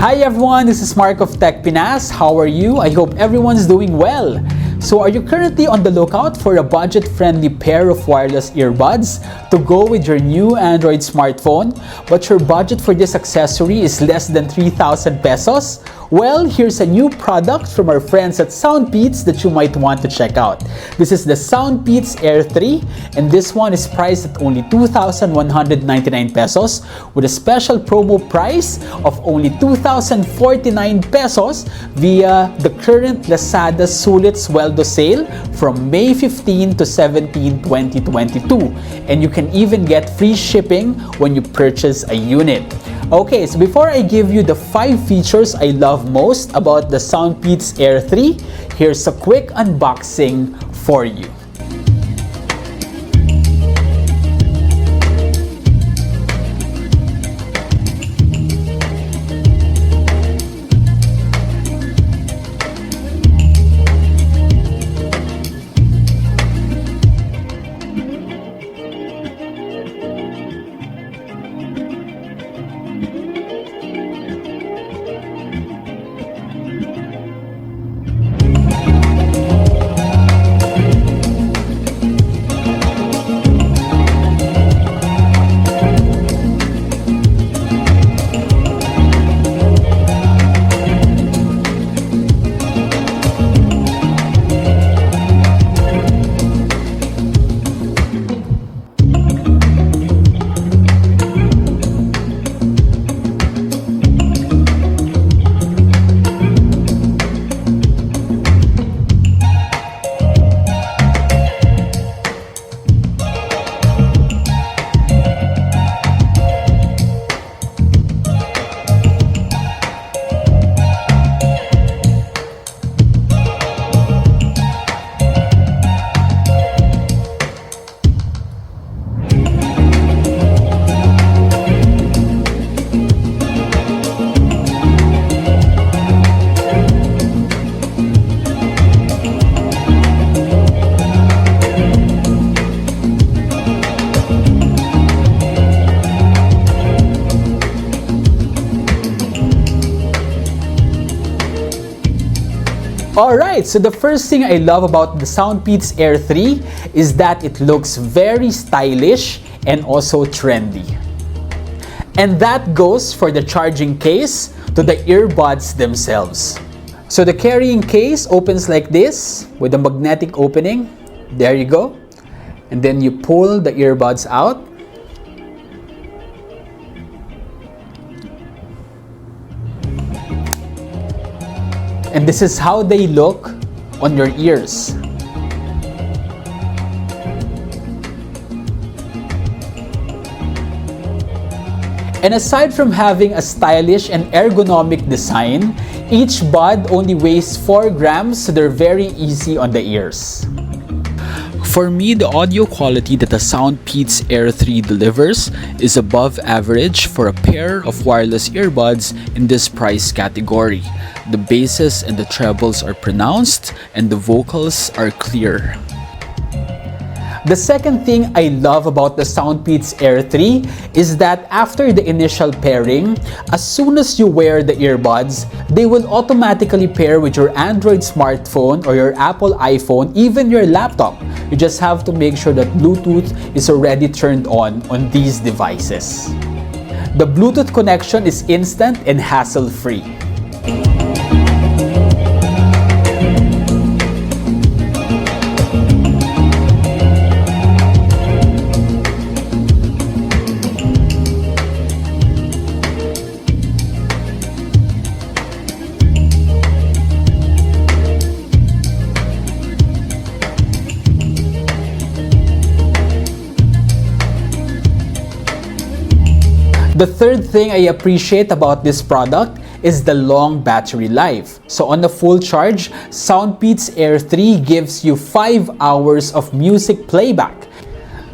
Hi everyone, this is Mark of Tech Pinas. How are you? I hope everyone's doing well. So are you currently on the lookout for a budget-friendly pair of wireless earbuds to go with your new Android smartphone, but your budget for this accessory is less than 3,000 pesos? Well, here's a new product from our friends at SoundPEATS that you might want to check out. This is the SoundPEATS Air3, and this one is priced at only 2,199 pesos with a special promo price of only 2,049 pesos via the current Lazada Sulit Sweldo sale from May 15 to 17, 2022. And you can even get free shipping when you purchase a unit. Okay, so before I give you the 5 features I love most about the SoundPEATS Air3, here's a quick unboxing for you. Alright, so the first thing I love about the SoundPEATS Air3 is that it looks very stylish and also trendy. And that goes for the charging case to the earbuds themselves. So the carrying case opens like this with a magnetic opening. There you go. And then you pull the earbuds out. And this is how they look on your ears. And aside from having a stylish and ergonomic design, each bud only weighs 4 grams, so they're very easy on the ears. For me, the audio quality that the SoundPEATS Air3 delivers is above average for a pair of wireless earbuds in this price category. The basses and the trebles are pronounced and the vocals are clear. The second thing I love about the SoundPEATS Air3 is that after the initial pairing, as soon as you wear the earbuds, they will automatically pair with your Android smartphone or your Apple iPhone, even your laptop. You just have to make sure that Bluetooth is already turned on these devices. The Bluetooth connection is instant and hassle-free. The third thing I appreciate about this product is the long battery life. So on a full charge, SoundPEATS Air3 gives you 5 hours of music playback.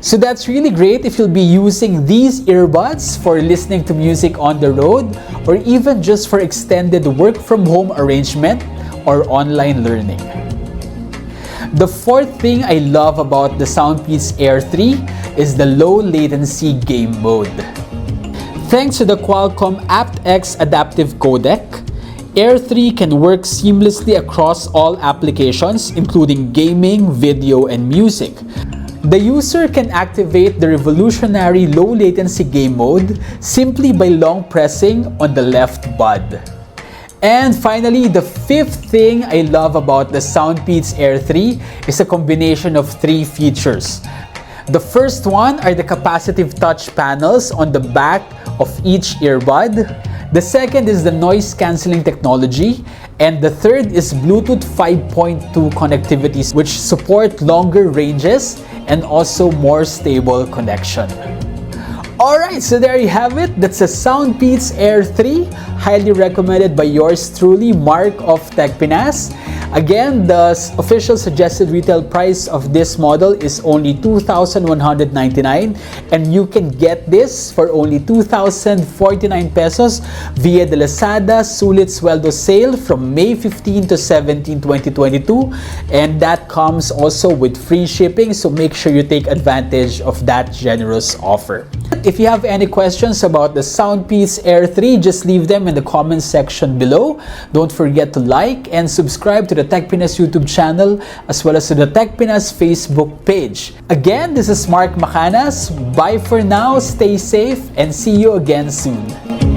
So that's really great if you'll be using these earbuds for listening to music on the road or even just for extended work from home arrangement or online learning. The fourth thing I love about the SoundPEATS Air3 is the low latency game mode. Thanks to the Qualcomm aptX adaptive codec, Air 3 can work seamlessly across all applications, including gaming, video, and music. The user can activate the revolutionary low-latency game mode simply by long pressing on the left bud. And finally, the fifth thing I love about the SoundPEATS Air 3 is a combination of three features. The first one are the capacitive touch panels on the back of each earbud. The second is the noise cancelling technology. And the third is Bluetooth 5.2 connectivity, which support longer ranges and also more stable connection. Alright, so there you have it. That's a SoundPEATS Air 3, highly recommended by yours truly, Mark of Tech Pinas. Again, the official suggested retail price of this model is only 2,199, and you can get this for only 2,049 pesos via the Lazada Sulit Sweldo sale from May 15 to 17, 2022, and that comes also with free shipping, so make sure you take advantage of that generous offer. If you have any questions about the SoundPEATS Air 3, just leave them in the comments section below. Don't forget to like and subscribe to the Tech Pinas YouTube channel as well as to the Tech Pinas Facebook page. Again, this is Mark Macanas. Bye for now, stay safe, and see you again soon.